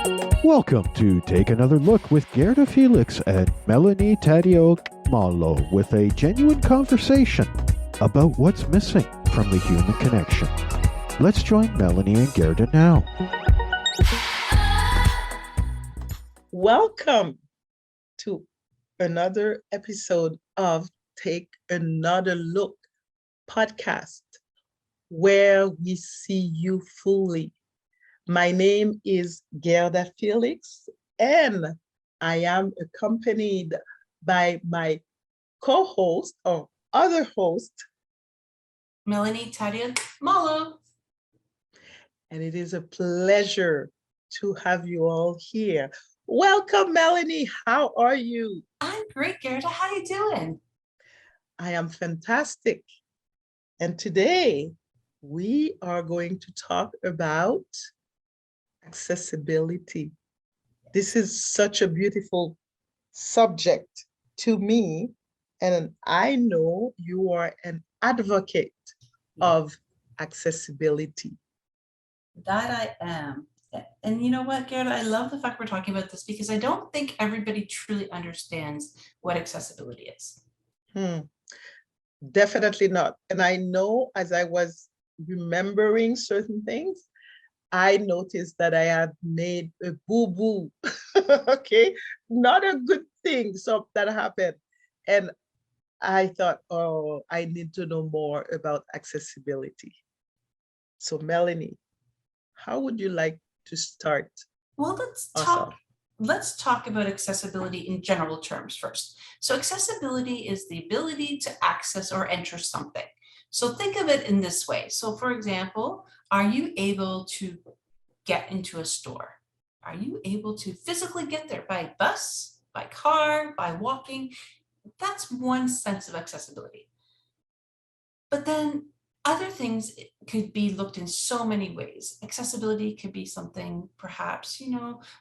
Welcome to Take Another Look with Gerda Felix and Melanie Taddeo Malo with a genuine conversation about what's missing from the human connection. Let's join Melanie and Gerda now. Welcome to another episode of Take Another Look podcast, where we see you fully. My name is Gerda Felix, and I am accompanied by my co-host or other host, Melanie Taddeo Malo. And it is a pleasure to have you all here. Welcome, Melanie. How are you? I'm great, Gerda. How you doing? I am fantastic. And today we are going to talk about accessibility. This is such a beautiful subject to me, and I know you are an advocate of accessibility. That I am. And you know what, Gerda, I love the fact we're talking about this because I don't think everybody truly understands what accessibility is. Definitely not. And I know as I was remembering certain things, I noticed that I had made a boo-boo, okay? Not a good thing, so that happened. And I thought, oh, I need to know more about accessibility. So Melanie, how would you like to start? Well, let's talk about accessibility in general terms first. So accessibility is the ability to access or enter something. So think of it in this way. So for example, are you able to get into a store? Are you able to physically get there by bus, by car, by walking? That's one sense of accessibility. But then other things could be looked in so many ways. Accessibility could be something perhaps,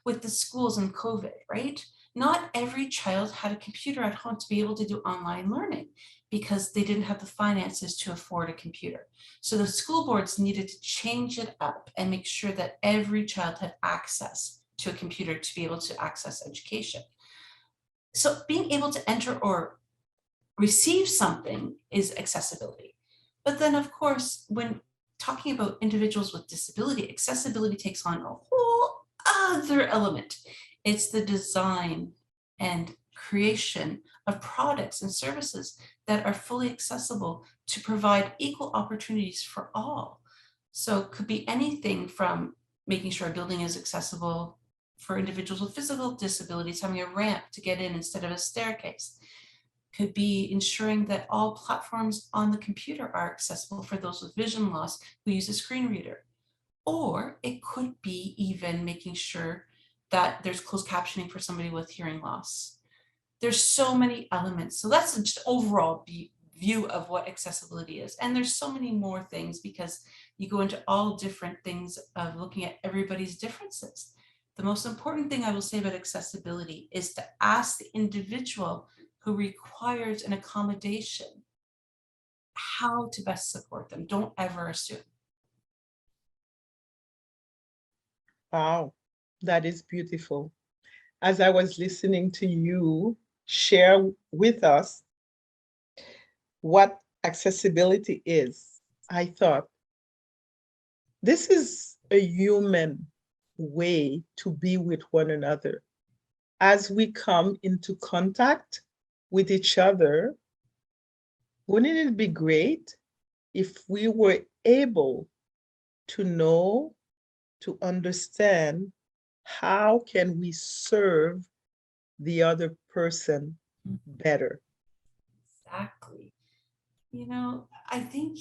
with the schools and COVID, right? Not every child had a computer at home to be able to do online learning because they didn't have the finances to afford a computer. So the school boards needed to change it up and make sure that every child had access to a computer to be able to access education. So being able to enter or receive something is accessibility. But then, of course, when talking about individuals with disability, accessibility takes on a whole other element. It's the design and creation of products and services that are fully accessible to provide equal opportunities for all. So it could be anything from making sure a building is accessible for individuals with physical disabilities, having a ramp to get in instead of a staircase. Could be ensuring that all platforms on the computer are accessible for those with vision loss who use a screen reader. Or it could be even making sure that there's closed captioning for somebody with hearing loss. There's so many elements. So that's just overall view of what accessibility is. And there's so many more things because you go into all different things of looking at everybody's differences. The most important thing I will say about accessibility is to ask the individual who requires an accommodation how to best support them. Don't ever assume. Wow, that is beautiful. As I was listening to you share with us what accessibility is, I thought, this is a human way to be with one another. As we come into contact with each other, wouldn't it be great if we were able to know, to understand how can we serve the other person better? Exactly. I think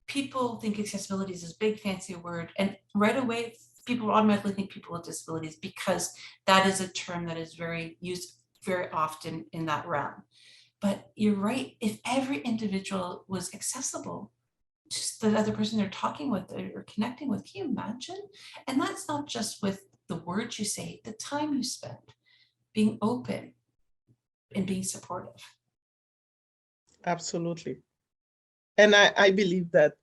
people think accessibility is this big fancy word, and right away people automatically think people with disabilities because that is a term that is very used very often in that realm. But you're right, if every individual was accessible, just the other person they're talking with or connecting with, can you imagine? And that's not just with the words you say, the time you spend being open and being supportive. Absolutely. And I believe that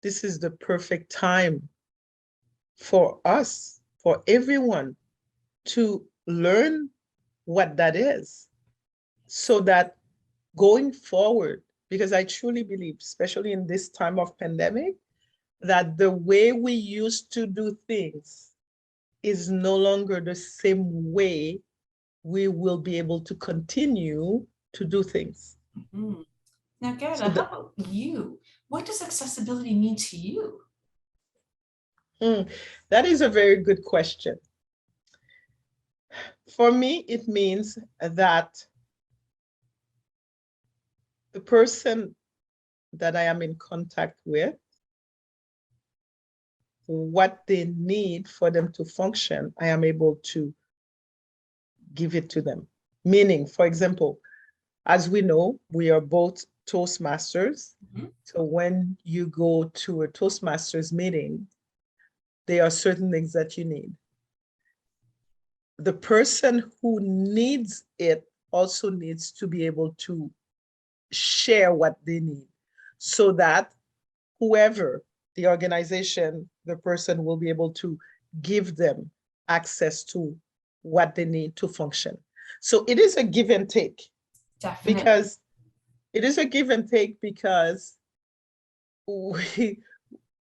this is the perfect time for us, for everyone, to learn what that is so that going forward, because I truly believe, especially in this time of pandemic, that the way we used to do things is no longer the same way we will be able to continue to do things. Mhm. Now, Gerda, So how about you? What does accessibility mean to you? that is a very good question. For me, it means that the person that I am in contact with, what they need for them to function, I am able to give it to them. Meaning, for example, as we know, we are both Toastmasters. Mhm. So when you go to a Toastmasters meeting, there are certain things that you need. The person who needs it also needs to be able to share what they need so that whoever the organization, the person will be able to give them access to what they need to function. So it is a give and take Definitely. because it is a give and take because we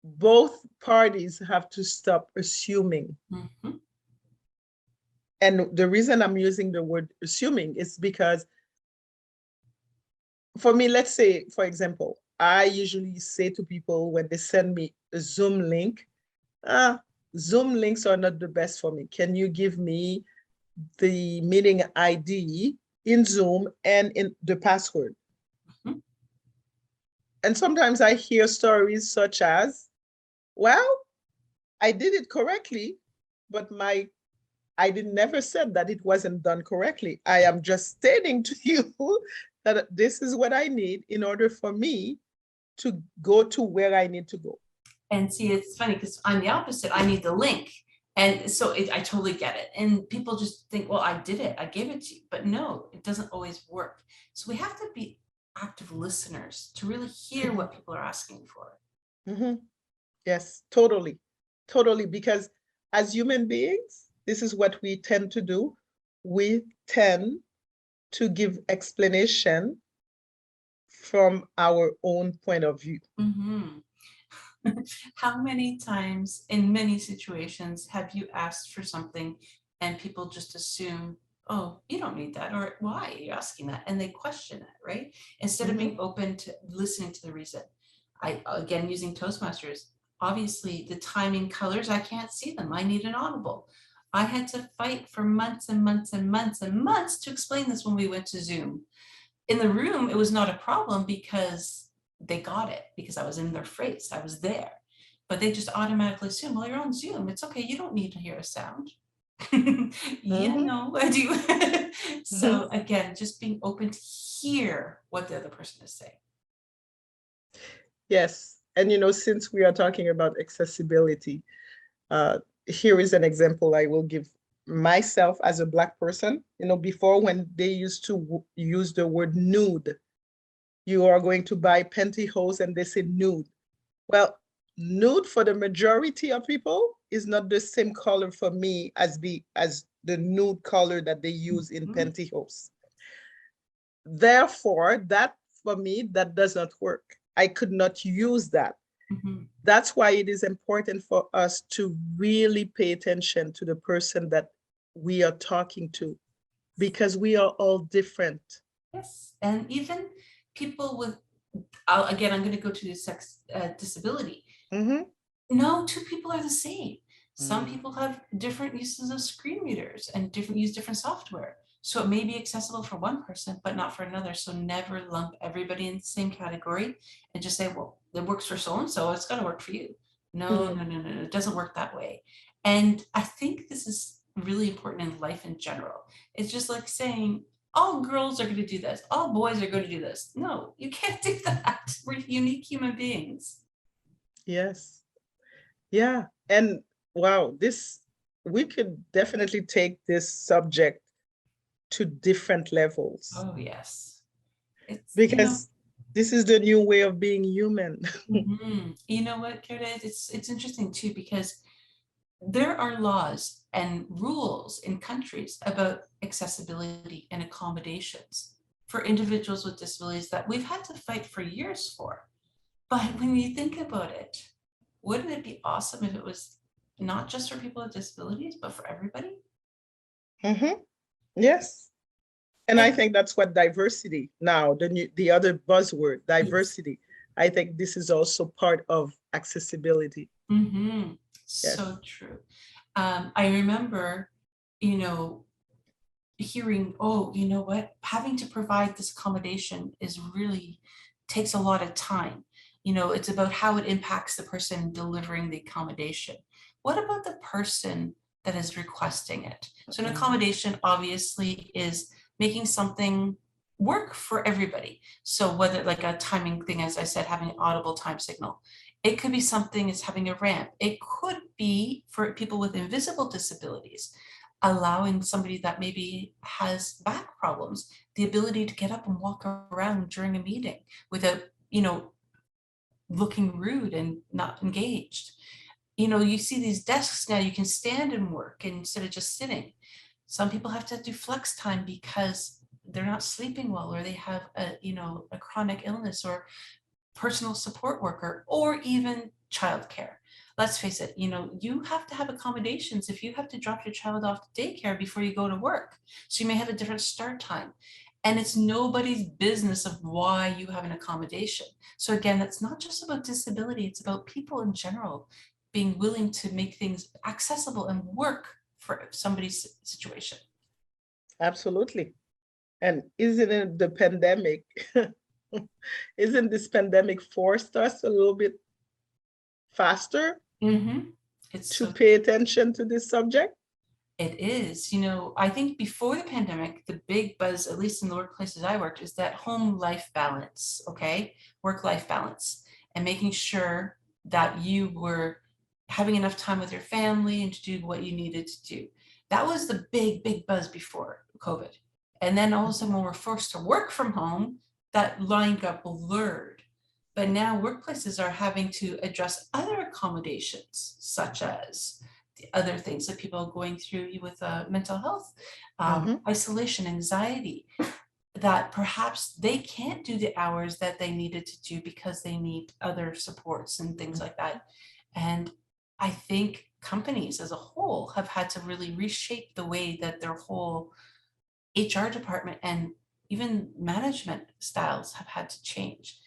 both parties have to stop assuming. Mhm. And the reason I'm using the word assuming is because for me, let's say, for example, I usually say to people when they send me a Zoom link, Zoom links are not the best for me. Can you give me the meeting ID in Zoom and in the password? Mhm. And sometimes I hear stories such as, well, I did it correctly, but I did never said that it wasn't done correctly. I am just stating to you that this is what I need in order for me to go to where I need to go. And see, it's funny because I'm the opposite. I need the link. And so I totally get it. And people just think, well, I did it. I gave it to you. But no, it doesn't always work. So we have to be active listeners to really hear what people are asking for. Mhm. Yes, totally. Totally. Because as human beings, this is what we tend to do. We tend to give explanation from our own point of view. Mhm. How many times in many situations have you asked for something and people just assume, oh, you don't need that, or why are you asking that? And they question it, right? Instead of being open to listening to the reason. I, again, using Toastmasters, obviously the timing colors, I can't see them. I need an audible. I had to fight for months and months and months and months to explain this when we went to Zoom. In the room, it was not a problem because they got it, because I was in their face, I was there. But they just automatically assume, well, you're on Zoom, it's okay, you don't need to hear a sound. Yeah, Mhm. no, I do. Mhm. So again, just being open to hear what the other person is saying. Yes. And since we are talking about accessibility, here is an example I will give myself as a Black person. Before when they used to use the word nude, you are going to buy pantyhose and they say nude. Well, nude for the majority of people is not the same color for me as the nude color that they use in Mhm. pantyhose. Therefore, that for me, that does not work. I could not use that. Mhm. That's why it is important for us to really pay attention to the person that we are talking to, because we are all different. Yes, and even people with, again, I'm going to go to the sex disability. Mhm. No two people are the same. Some Mm. people have different uses of screen readers and use different software. So it may be accessible for one person, but not for another. So never lump everybody in the same category and just say, well, it works for so-and-so, it's gonna work for you. No, Mhm. no, no, no, no, it doesn't work that way. And I think this is really important in life in general. It's just like saying, all girls are gonna do this, all boys are gonna do this. No, you can't do that. We're unique human beings. Yes. Yeah. And wow, we could definitely take this subject to different levels Oh, yes. It's, because this is the new way of being human. you know what, Gerda, it's interesting too, because there are laws and rules in countries about accessibility and accommodations for individuals with disabilities that we've had to fight for years for. But when you think about it, wouldn't it be awesome if it was not just for people with disabilities, but for everybody? Mm-hmm. Yes. And I And think that's what diversity now, the other buzzword, yes. diversity. I think this is also part of accessibility. Mm-hmm. Yes. So true. I remember, you know, hearing, oh, you know what, having to provide this accommodation is really takes a lot of time. It's about how it impacts the person delivering the accommodation. What about the person that is requesting it? So an Mhm. accommodation obviously is making something work for everybody. So whether like a timing thing, as I said, having an audible time signal, it could be something as having a ramp. It could be for people with invisible disabilities, allowing somebody that maybe has back problems the ability to get up and walk around during a meeting without, looking rude and not engaged. You see these desks now, you can stand and work instead of just sitting. Some people have to do flex time because they're not sleeping well, or they have a chronic illness, or personal support worker, or even childcare. Let's face it, you have to have accommodations if you have to drop your child off to daycare before you go to work. So you may have a different start time. And it's nobody's business of why you have an accommodation. So again, that's not just about disability, it's about people in general being willing to make things accessible and work for somebody's situation. Absolutely. And isn't it the pandemic? Isn't this pandemic forced us a little bit faster Mm-hmm. It's to so pay attention to this subject? It is. I think before the pandemic, the big buzz, at least in the workplaces I worked, is that home life balance, okay? Work-life balance, and making sure that you were having enough time with your family and to do what you needed to do. That was the big, big buzz before COVID. And then all of a sudden, when we're forced to work from home, that line got blurred. But now workplaces are having to address other accommodations, such as the other things that people are going through with mental health, Mm-hmm. isolation, anxiety, that perhaps they can't do the hours that they needed to do because they need other supports and things like that. And I think companies as a whole have had to really reshape the way that their whole HR department and even management styles have had to change.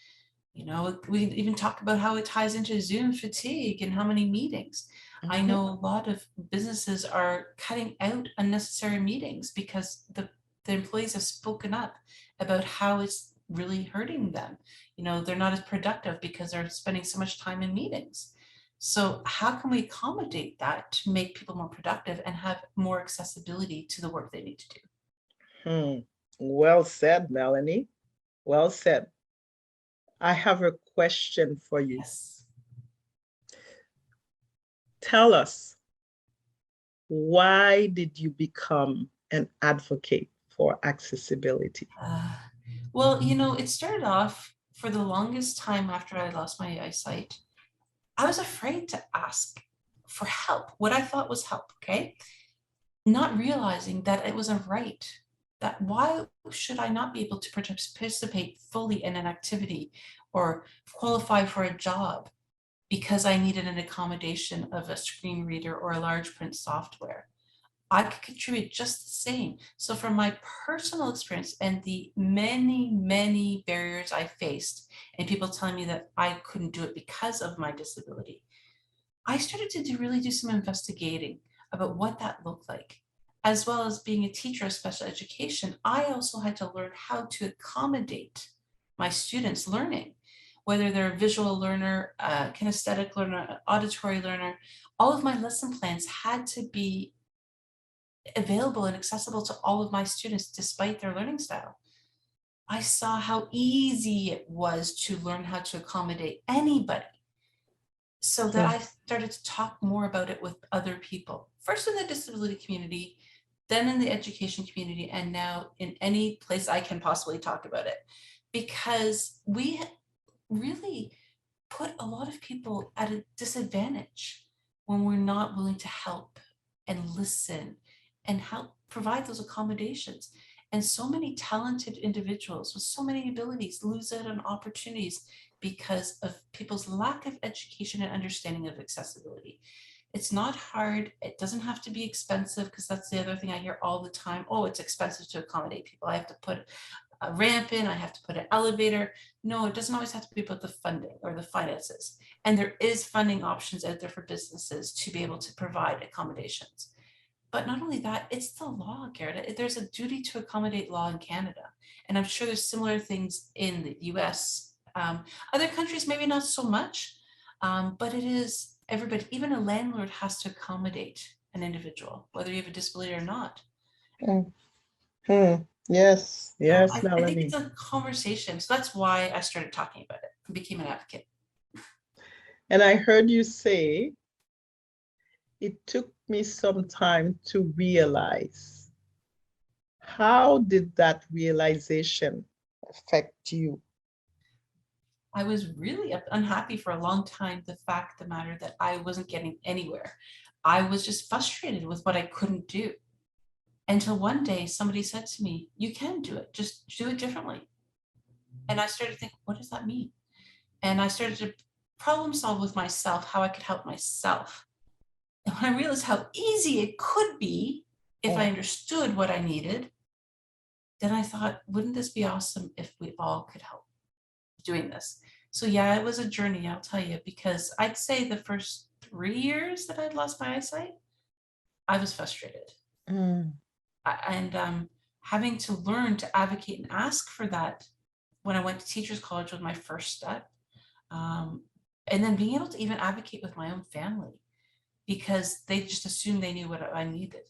We even talk about how it ties into Zoom fatigue and how many meetings. I Mm-hmm. know a lot of businesses are cutting out unnecessary meetings because the employees have spoken up about how it's really hurting them. They're not as productive because they're spending so much time in meetings. So how can we accommodate that to make people more productive and have more accessibility to the work they need to do? Well said, Melanie. Well said. I have a question for you. Yes. Tell us, why did you become an advocate for accessibility? Uh, well, it started off for the longest time after I lost my eyesight. I was afraid to ask for help, what I thought was help, okay? Not realizing that it was a right. That why should I not be able to participate fully in an activity or qualify for a job because I needed an accommodation of a screen reader or a large print software? I could contribute just the same. So from my personal experience and the many, many barriers I faced and people telling me that I couldn't do it because of my disability, I started to really do some investigating about what that looked like. As well as being a teacher of special education, I also had to learn how to accommodate my students' learning, whether they're a visual learner, a kinesthetic learner, an auditory learner. All of my lesson plans had to be available and accessible to all of my students despite their learning style. I saw how easy it was to learn how to accommodate anybody, so that I started to talk more about it with other people, first in the disability community, then in the education community, and now in any place I can possibly talk about it. Because we really put a lot of people at a disadvantage. when we're not willing to help and listen and help provide those accommodations. And so many talented individuals with so many abilities lose out on opportunities because of people's lack of education and understanding of accessibility. It's not hard. It doesn't have to be expensive, because that's the other thing I hear all the time. Oh, it's expensive to accommodate people. I have to put a ramp in, I have to put an elevator. No, it doesn't always have to be about the funding or the finances. And there is funding options out there for businesses to be able to provide accommodations. But not only that, it's the law, Gerda. There's a duty to accommodate law in Canada. And I'm sure there's similar things in the US. Other countries, maybe not so much, but it is everybody, even a landlord has to accommodate an individual, whether you have a disability or not. Mm. Yes, yes, I think Melanie. it's a conversation. So that's why I started talking about it and became an advocate. And I heard you say, it took me some time to realize. How did that realization affect you? I was really unhappy for a long time, the fact of the matter that I wasn't getting anywhere. I was just frustrated with what I couldn't do. Until one day somebody said to me, you can do it, just do it differently. And I started to think, what does that mean? And I started to problem solve with myself, how I could help myself. And when I realized how easy it could be if I understood what I needed, then I thought, wouldn't this be awesome if we all could help doing this? So yeah, it was a journey, I'll tell you, because I'd say the first 3 years that I'd lost my eyesight, I was frustrated. And having to learn to advocate and ask for that when I went to teachers college was my first step. And then being able to even advocate with my own family, because they just assumed they knew what I needed.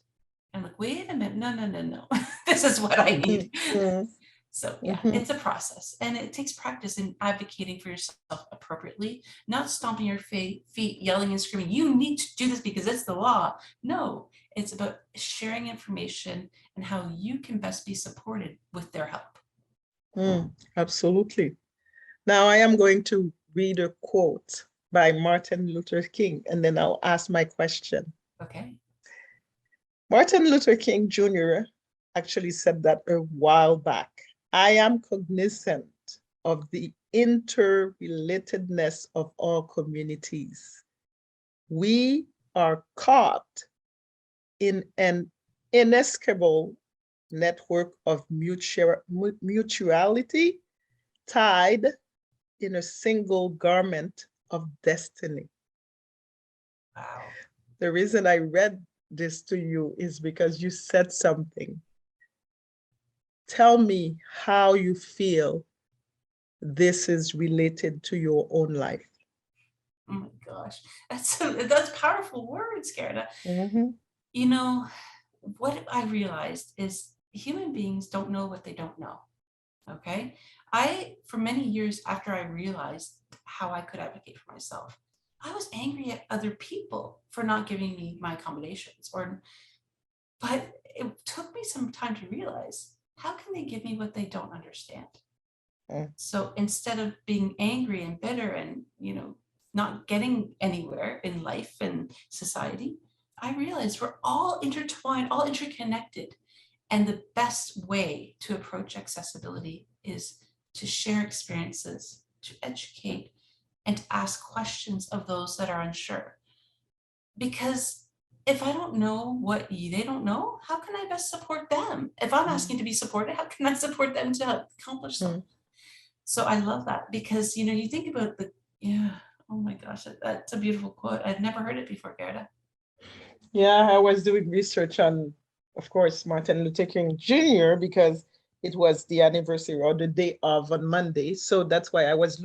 I'm like, wait a minute, no. This is what I need. So yeah, it's a process, and it takes practice in advocating for yourself appropriately, not stomping your feet, yelling and screaming, you need to do this because it's the law. No, it's about sharing information and how you can best be supported with their help. Absolutely. Now I am going to read a quote by Martin Luther King, and then I'll ask my question. Okay. Martin Luther King Jr. actually said that a while back. I am cognizant of the interrelatedness of all communities. We are caught in an inescapable network of mutuality tied in a single garment of destiny. Wow. The reason I read this to you is because you said something. Tell me how you feel this is related to your own life. Oh my gosh, that's powerful words, Gerda. You know, what I realized is human beings don't know what they don't know. Okay. For many years after I realized how I could advocate for myself, I was angry at other people for not giving me my accommodations, but it took me some time to realize, how can they give me what they don't understand? So instead of being angry and bitter and, not getting anywhere in life and society, I realized we're all intertwined, all interconnected. And the best way to approach accessibility is to share experiences, to educate, and to ask questions of those that are unsure. Because if I don't know what they don't know, how can I best support them? If I'm asking to be supported, how can I support them to accomplish something? So I love that, because, you think about oh my gosh, that's a beautiful quote. I've never heard it before, Gerda. Yeah, I was doing research on, of course, Martin Luther King Jr. because it was the anniversary or the day of on Monday. So that's why I was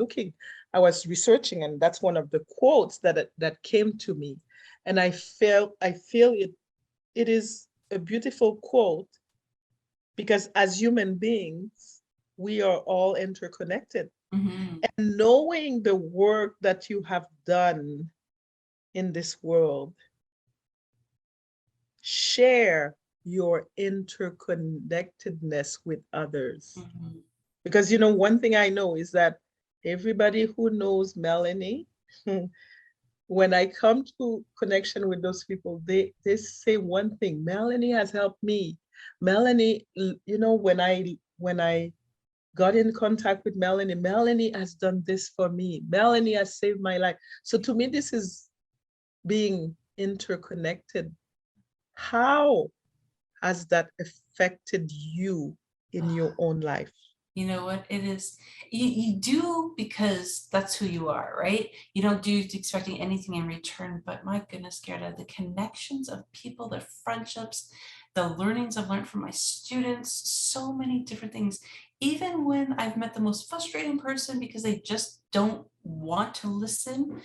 researching, and that's one of the quotes that came to me. And I feel it is a beautiful quote, because as human beings, we are all interconnected. And knowing the work that you have done in this world, share your interconnectedness with others. Because, one thing I know is that everybody who knows Melanie when I come to connection with those people, they say one thing: Melanie has helped me. Melanie, when I got in contact with Melanie, Melanie has done this for me. Melanie has saved my life. So to me, this is being interconnected. How has that affected you in your own life? You know what it is? You do because that's who you are, right? You don't do it expecting anything in return. But my goodness, Gerda, the connections of people, the friendships, the learnings I've learned from my students, so many different things. Even when I've met the most frustrating person because they just don't want to listen,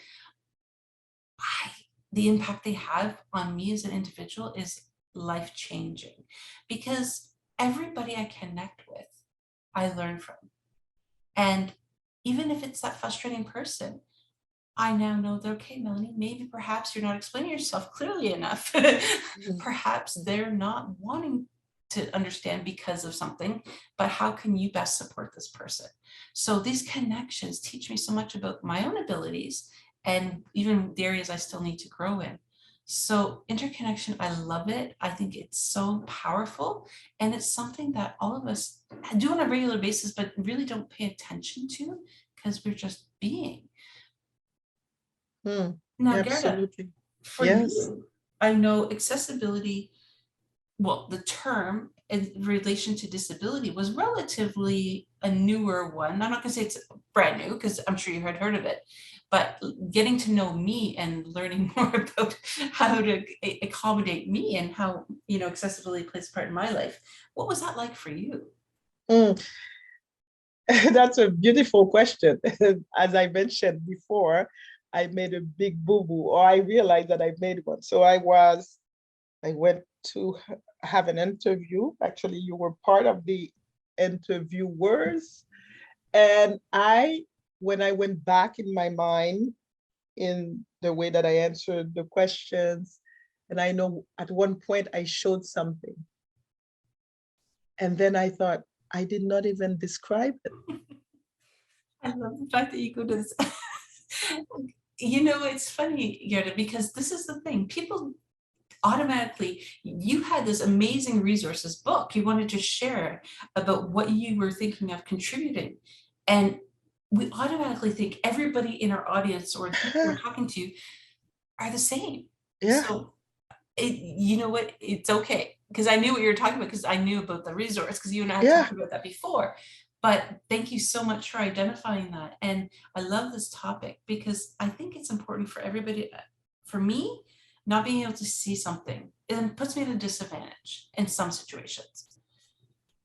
the impact they have on me as an individual is life-changing, because everybody I connect with, I learn from. And even if it's that frustrating person, I now know that, okay, Melanie, maybe perhaps you're not explaining yourself clearly enough. Perhaps they're not wanting to understand because of something, but how can you best support this person? So these connections teach me so much about my own abilities and even the areas I still need to grow in. So interconnection, I love it. I think it's so powerful, and it's something that all of us do on a regular basis, but really don't pay attention to because we're just being. Now, Gerda, Absolutely. for Yes. you, I know accessibility, well, the term in relation to disability was relatively a newer one. I'm not gonna say it's brand new, because I'm sure you had heard of it, but getting to know me and learning more about how to accommodate me and how, accessibility plays a part in my life. What was that like for you? That's a beautiful question. As I mentioned before, I made a big boo-boo, or I realized that I made one. So I went to have an interview. Actually, you were part of the interviewers. And when I went back in my mind in the way that I answered the questions, and I know at one point I showed something. And then I thought, I did not even describe it. I love the fact that you go to this. It's funny, Gerda, because this is the thing. People automatically, you had this amazing resources book you wanted to share about what you were thinking of contributing. And we automatically think everybody in our audience or the people we're talking to are the same. Yeah. So you know what? It's okay. Because I knew what you were talking about, because I knew about the resource, because you and I had talked about that before. But thank you so much for identifying that. And I love this topic because I think it's important for everybody. For me, not being able to see something, it puts me at a disadvantage in some situations.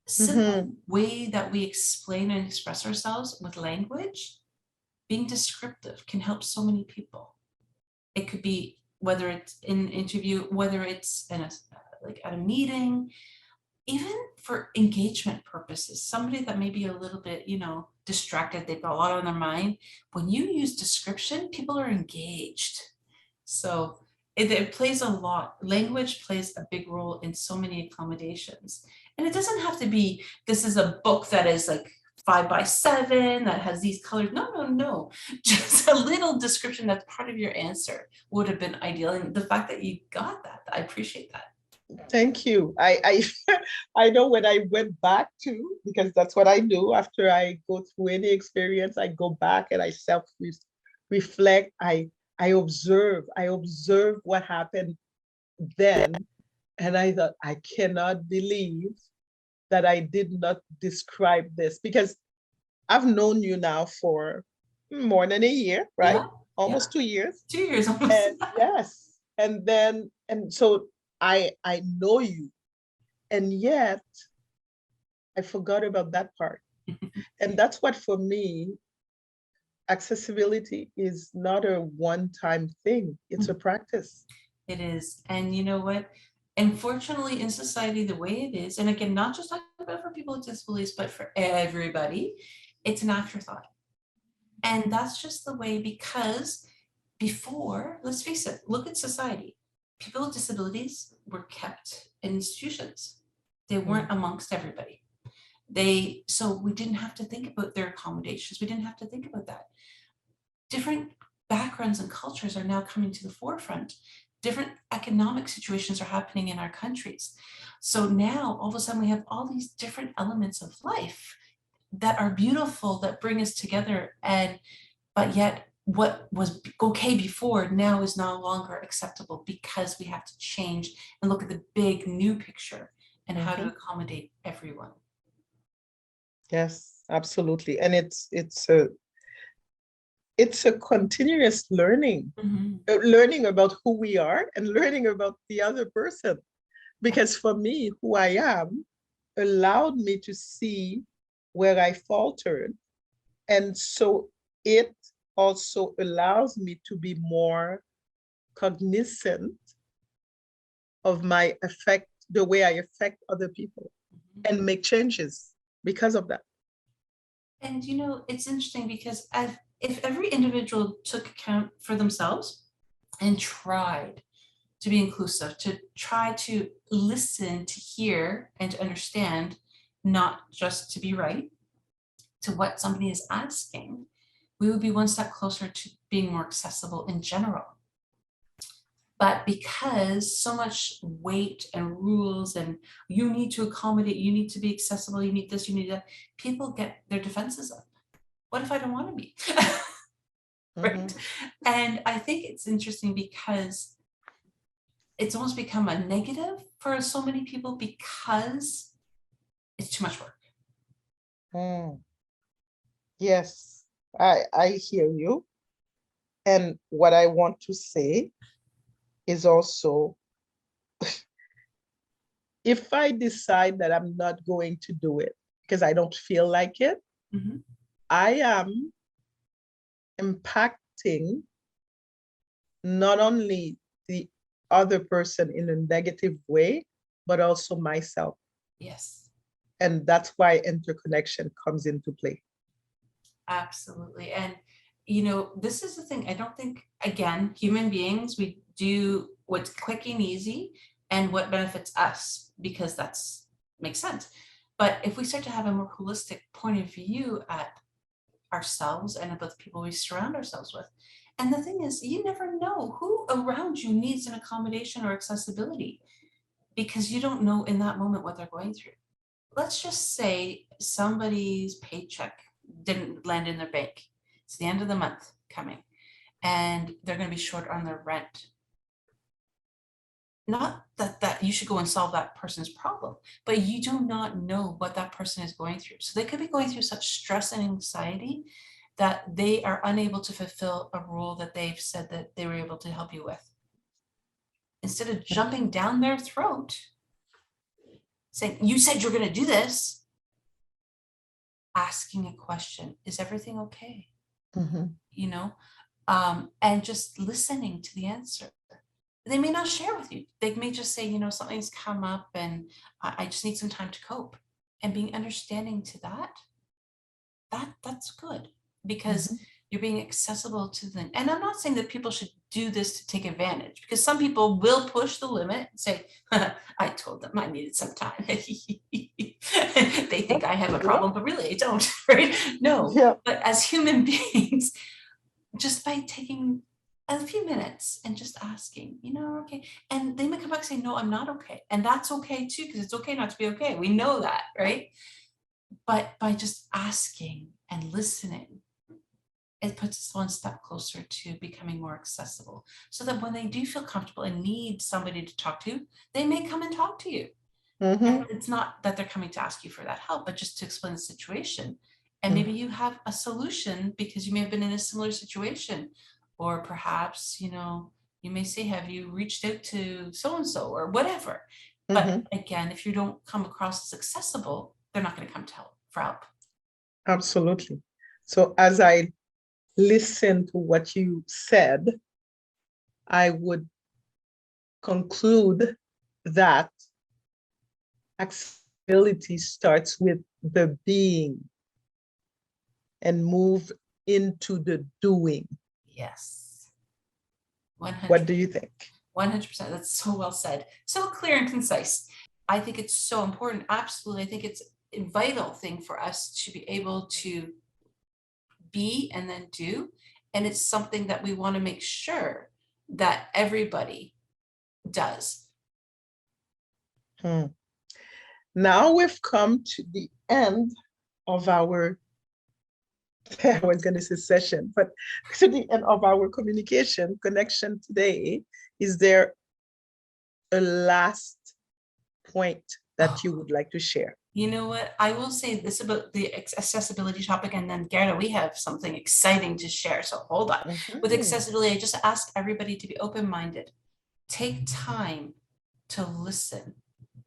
Simple way that we explain and express ourselves with language, being descriptive, can help so many people. It could be whether it's in an interview, whether it's in like at a meeting, even for engagement purposes, somebody that may be a little bit, distracted, they've got a lot on their mind. When you use description, people are engaged. So it plays a lot. Language plays a big role in so many accommodations. And it doesn't have to be, this is a book that is like 5x7 that has these colors. No. Just a little description that's part of your answer would have been ideal. And the fact that you got that, I appreciate that. Thank you. I know when I went back to, because that's what I do after I go through any experience, I go back and I self-reflect. I observe what happened then. And I thought, I cannot believe that I did not describe this, because I've known you now for more than a year, right? Yeah, almost 2 years. 2 years almost. And yes. And so I know you, and yet I forgot about that part. And that's what, for me, accessibility is not a one-time thing. It's a practice. It is. And you know what? Unfortunately, in society, the way it is, and again, not just talking about for people with disabilities, but for everybody, it's an afterthought. And that's just the way, because before, let's face it, look at society. People with disabilities were kept in institutions. They weren't amongst everybody. So we didn't have to think about their accommodations. We didn't have to think about that. Different backgrounds and cultures are now coming to the forefront. Different economic situations are happening in our countries. So now all of a sudden we have all these different elements of life that are beautiful, that bring us together, and but yet what was okay before now is no longer acceptable because we have to change and look at the big new picture and how to accommodate everyone. Yes, absolutely. And it's a continuous learning, learning about who we are and learning about the other person. Because for me, who I am allowed me to see where I faltered. And so it also allows me to be more cognizant of my effect, the way I affect other people, and make changes because of that. And you know, it's interesting because if every individual took account for themselves and tried to be inclusive, to try to listen, to hear, and to understand, not just to be right, to what somebody is asking, we would be one step closer to being more accessible in general. But because so much weight and rules and you need to accommodate, you need to be accessible, you need this, you need that, people get their defenses up. What if I don't want to be? Right? And I think it's interesting because it's almost become a negative for so many people because it's too much work. Yes, I hear you. And what I want to say is also, if I decide that I'm not going to do it because I don't feel like it, I am impacting not only the other person in a negative way, but also myself. Yes. And that's why interconnection comes into play. Absolutely. And, you know, this is the thing. I don't think, again, human beings, we do what's quick and easy and what benefits us because that's makes sense. But if we start to have a more holistic point of view at ourselves and about the people we surround ourselves with, and the thing is, you never know who around you needs an accommodation or accessibility because you don't know in that moment what they're going through. Let's just say somebody's paycheck didn't land in their bank. It's the end of the month coming and they're going to be short on their rent. Not that you should go and solve that person's problem, but you do not know what that person is going through. So they could be going through such stress and anxiety that they are unable to fulfill a role that they've said that they were able to help you with. Instead of jumping down their throat, saying, you said you're going to do this, asking a question, is everything okay? You know, and just listening to the answer. They may not share with you. They may just say, you know, something's come up and I just need some time to cope. And being understanding to that's good because you're being accessible to them. And I'm not saying that people should do this to take advantage because some people will push the limit and say, I told them I needed some time. They think I have a problem, but really I don't, right? No, but as human beings, just by taking a few minutes and just asking, you know, okay. And they may come back and say, no, I'm not okay. And that's okay too, because it's okay not to be okay. We know that, right? But by just asking and listening, it puts us one step closer to becoming more accessible so that when they do feel comfortable and need somebody to talk to, they may come and talk to you. And it's not that they're coming to ask you for that help, but just to explain the situation. And maybe you have a solution because you may have been in a similar situation. Or perhaps, you know, you may say, have you reached out to so-and-so or whatever? But again, if you don't come across as accessible, they're not going to come to help for help. Absolutely. So as I listen to what you said, I would conclude that accessibility starts with the being and move into the doing. Yes. 100%. What do you think? 100%. That's so well said. So clear and concise. I think it's so important. Absolutely. I think it's a vital thing for us to be able to be and then do And it's something that we want to make sure that everybody does. Now we've come to the end of our, I was going to say session, but to the end of our communication connection today. Is there a last point that you would like to share? You know what? I will say this about the accessibility topic, and then Gerda, we have something exciting to share. So hold on. With accessibility, I just ask everybody to be open-minded. Take time to listen,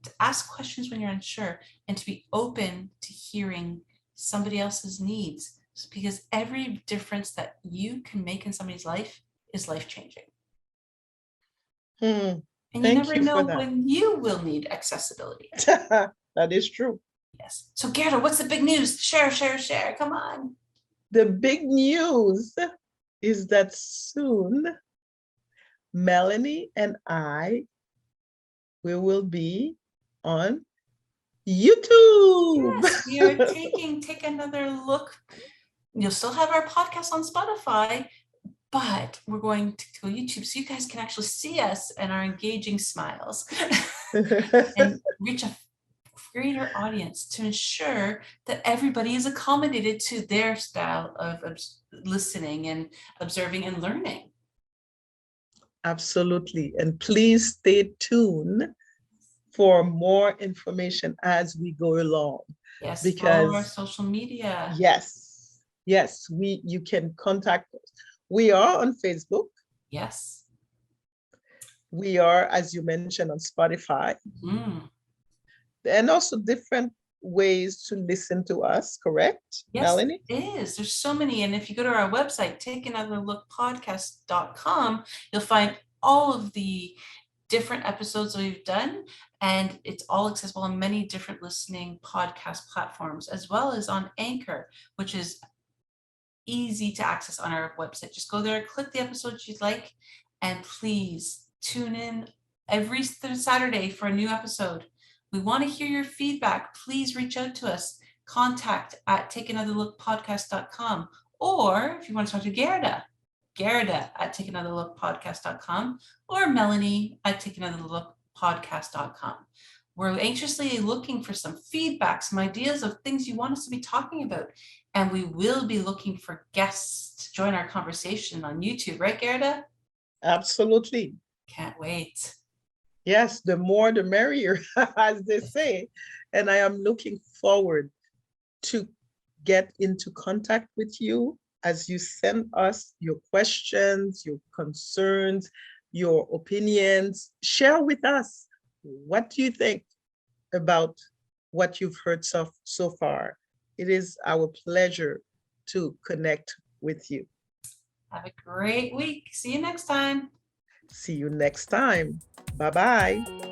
to ask questions when you're unsure, and to be open to hearing somebody else's needs, because every difference that you can make in somebody's life is life-changing. And you never know when you will need accessibility. That is true. Yes. So Gerda, what's the big news? Share. Come on. The big news is that soon Melanie and we will be on YouTube. Yes, we are take another look. You'll still have our podcast on Spotify, but we're going to go YouTube so you guys can actually see us and our engaging smiles and reach a greater audience to ensure that everybody is accommodated to their style of listening and observing and learning. Absolutely. And please stay tuned for more information as we go along. Yes, because follow our social media. Yes, you can contact us. We are on Facebook. Yes. We are, as you mentioned, on Spotify. And also different ways to listen to us, correct, yes, Melanie? It is. There's so many. And if you go to our website, takeanotherlookpodcast.com, you'll find all of the different episodes we've done. And it's all accessible on many different listening podcast platforms, as well as on Anchor, which is easy to access on our website. Just go there, click the episodes you'd like, and please tune in every Saturday for a new episode. We want to hear your feedback. Please reach out to us. Contact at takeanotherlookpodcast.com. Or if you want to talk to Gerda at takeanotherlookpodcast.com, or Melanie at takeanotherlookpodcast.com. We're anxiously looking for some feedback, some ideas of things you want us to be talking about. And we will be looking for guests to join our conversation on YouTube. Right, Gerda? Absolutely. Can't wait. Yes, the more the merrier, as they say. And I am looking forward to get into contact with you as you send us your questions, your concerns, your opinions. Share with us. What do you think about what you've heard so far? It is our pleasure to connect with you. Have a great week. See you next time. See you next time. Bye-bye.